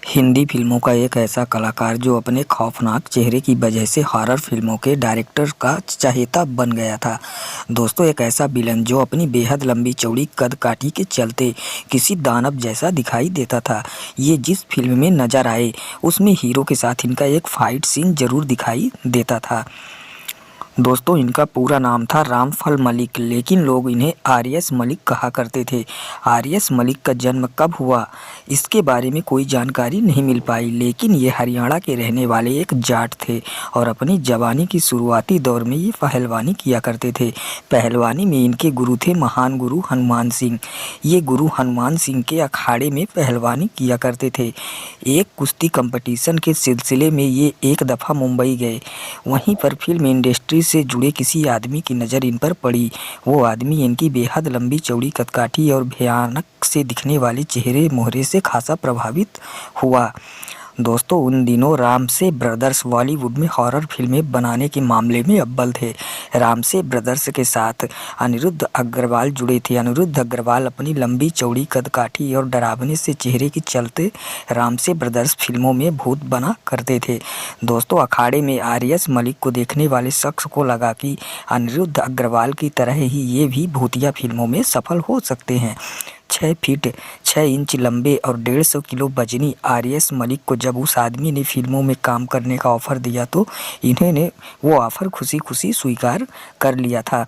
हिंदी फिल्मों का एक ऐसा कलाकार जो अपने खौफनाक चेहरे की वजह से हॉरर फिल्मों के डायरेक्टर का चहेता बन गया था। दोस्तों, एक ऐसा विलन जो अपनी बेहद लंबी चौड़ी कदकाठी के चलते किसी दानव जैसा दिखाई देता था। ये जिस फिल्म में नजर आए उसमें हीरो के साथ इनका एक फाइट सीन जरूर दिखाई देता था। दोस्तों, इनका पूरा नाम था रामफल मलिक, लेकिन लोग इन्हें आर.एस. मलिक कहा करते थे। आर.एस. मलिक का जन्म कब हुआ इसके बारे में कोई जानकारी नहीं मिल पाई, लेकिन ये हरियाणा के रहने वाले एक जाट थे और अपनी जवानी की शुरुआती दौर में ये पहलवानी किया करते थे। पहलवानी में इनके गुरु थे महान गुरु हनुमान सिंह। ये गुरु हनुमान सिंह के अखाड़े में पहलवानी किया करते थे। एक कुश्ती कंपटीशन के सिलसिले में ये एक दफ़ा मुंबई गए। वहीं पर फिल्म इंडस्ट्री से जुड़े किसी आदमी की नज़र इन पर पड़ी। वो आदमी इनकी बेहद लंबी चौड़ी कदकाठी और भयानक से दिखने वाले चेहरे मोहरे से खासा प्रभावित हुआ। दोस्तों, उन दिनों रामसे ब्रदर्स बॉलीवुड में हॉरर फिल्में बनाने के मामले में अव्वल थे। रामसे ब्रदर्स के साथ अनिरुद्ध अग्रवाल जुड़े थे। अनिरुद्ध अग्रवाल अपनी लंबी चौड़ी कदकाठी और डरावने से चेहरे के चलते रामसे ब्रदर्स फिल्मों में भूत बना करते थे। दोस्तों, अखाड़े में आर.एस. मलिक को देखने वाले शख्स को लगा कि अनिरुद्ध अग्रवाल की तरह ही ये भी भूतिया फिल्मों में सफल हो सकते हैं। 6 फीट 6 इंच लंबे और 150 किलो वजनी आर.एस. मलिक को जब उस आदमी ने फिल्मों में काम करने का ऑफ़र दिया तो इन्होंने वो ऑफ़र खुशी खुशी स्वीकार कर लिया था।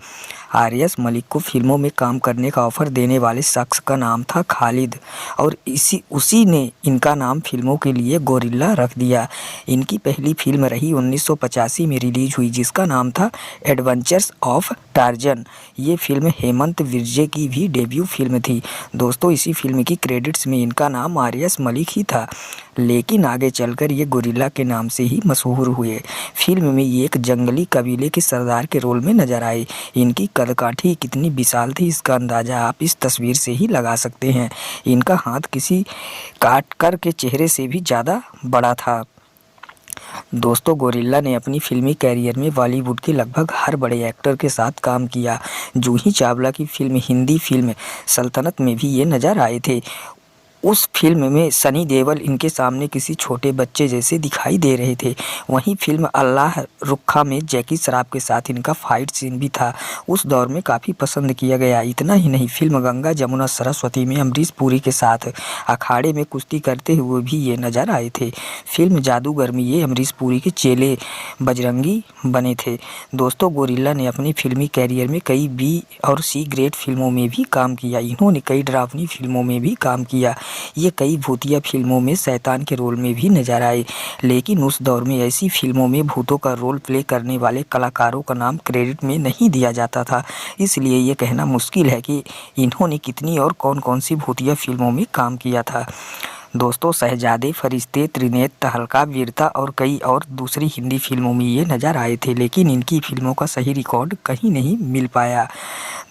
आर.एस. मलिक को फिल्मों में काम करने का ऑफ़र देने वाले शख्स का नाम था खालिद और उसी ने इनका नाम फिल्मों के लिए गोरिल्ला रख दिया। इनकी पहली फिल्म रही 1985 में रिलीज हुई, जिसका नाम था एडवेंचर्स ऑफ टार्जन। ये फिल्म हेमंत विर्जे की भी डेब्यू फिल्म थी। दोस्तों, इसी फिल्म की क्रेडिट्स में इनका नाम आर.एस. मलिक ही था, लेकिन आगे चलकर ये गोरिल्ला के नाम से ही मशहूर हुए। फिल्म में ये एक जंगली कबीले के सरदार के रोल में नजर आए। इनकी कदकाठी कितनी विशाल थी इसका अंदाज़ा आप इस तस्वीर से ही लगा सकते हैं। इनका हाथ किसी काटकर के चेहरे से भी ज़्यादा बड़ा था। दोस्तों, गोरिल्ला ने अपनी फिल्मी कैरियर में बॉलीवुड के लगभग हर बड़े एक्टर के साथ काम किया। जूही चावला की फिल्म हिंदी फिल्म सल्तनत में भी ये नज़र आए थे। उस फिल्म में सनी देओल इनके सामने किसी छोटे बच्चे जैसे दिखाई दे रहे थे। वहीं फिल्म अल्लाह रुखा में जैकी श्रॉफ के साथ इनका फाइट सीन भी था। उस दौर में काफ़ी पसंद किया गया। इतना ही नहीं, फिल्म गंगा जमुना सरस्वती में अमरीश पुरी के साथ अखाड़े में कुश्ती करते हुए भी ये नज़र आए थे। फिल्म जादूगर में ये अमरीश पुरी के चेले बजरंगी बने थे। दोस्तों, गोरिल्ला ने अपनी फिल्मी कैरियर में कई बी और सी ग्रेड फिल्मों में भी काम किया। इन्होंने कई डरावनी फिल्मों में भी काम किया। ये कई भूतिया फिल्मों में शैतान के रोल में भी नजर आए, लेकिन उस दौर में ऐसी फिल्मों में भूतों का रोल प्ले करने वाले कलाकारों का नाम क्रेडिट में नहीं दिया जाता था। इसलिए ये कहना मुश्किल है कि इन्होंने कितनी और कौन कौन सी भूतिया फिल्मों में काम किया था। दोस्तों, शहजादे, फरिश्ते, त्रिनेत्र, तहलका, वीरता और कई और दूसरी हिंदी फिल्मों में ये नज़र आए थे, लेकिन इनकी फिल्मों का सही रिकॉर्ड कहीं नहीं मिल पाया।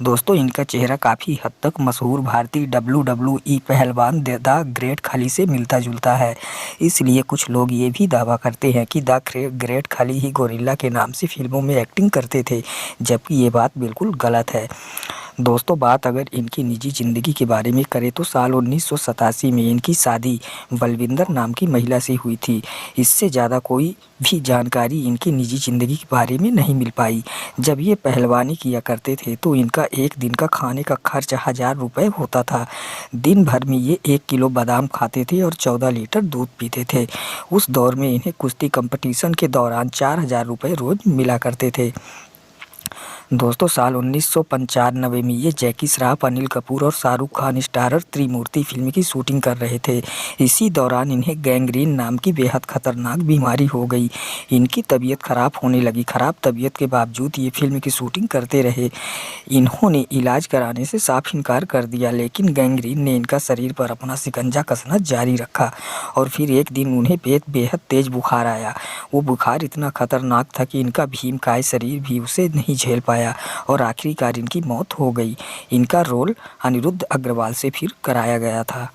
दोस्तों, इनका चेहरा काफ़ी हद तक मशहूर भारतीय WWE पहलवान द ग्रेट खली से मिलता जुलता है। इसलिए कुछ लोग ये भी दावा करते हैं कि द ग्रेट खली ही गोरिल्ला के नाम से फिल्मों में एक्टिंग करते थे, जबकि ये बात बिल्कुल गलत है। दोस्तों, बात अगर इनकी निजी ज़िंदगी के बारे में करें तो साल 1987 में इनकी शादी बलविंदर नाम की महिला से हुई थी। इससे ज़्यादा कोई भी जानकारी इनकी निजी ज़िंदगी के बारे में नहीं मिल पाई। जब ये पहलवानी किया करते थे तो इनका एक दिन का खाने का खर्च 1000 रुपये होता था। दिन भर में ये 1 किलो बादाम खाते थे और 14 लीटर दूध पीते थे। उस दौर में इन्हें कुश्ती कंपटीशन के दौरान 4000 रुपये रोज़ मिला करते थे। दोस्तों, साल 1995 में ये जैकी श्रॉफ, अनिल कपूर और शाहरुख खान स्टारर त्रिमूर्ति फिल्म की शूटिंग कर रहे थे। इसी दौरान इन्हें गैंग्रीन नाम की बेहद खतरनाक बीमारी हो गई। इनकी तबीयत खराब होने लगी। खराब तबीयत के बावजूद ये फिल्म की शूटिंग करते रहे। इन्होंने इलाज कराने से साफ इनकार कर दिया, लेकिन गैंग्रीन ने इनका शरीर पर अपना शिकंजा कसना जारी रखा और फिर एक दिन उन्हें बेहद तेज बुखार आया। वो बुखार इतना खतरनाक था कि इनका भीमकाय शरीर भी उसे नहीं झेल पाया और आखिरकार इनकी मौत हो गई। इनका रोल अनिरुद्ध अग्रवाल से फिर कराया गया था।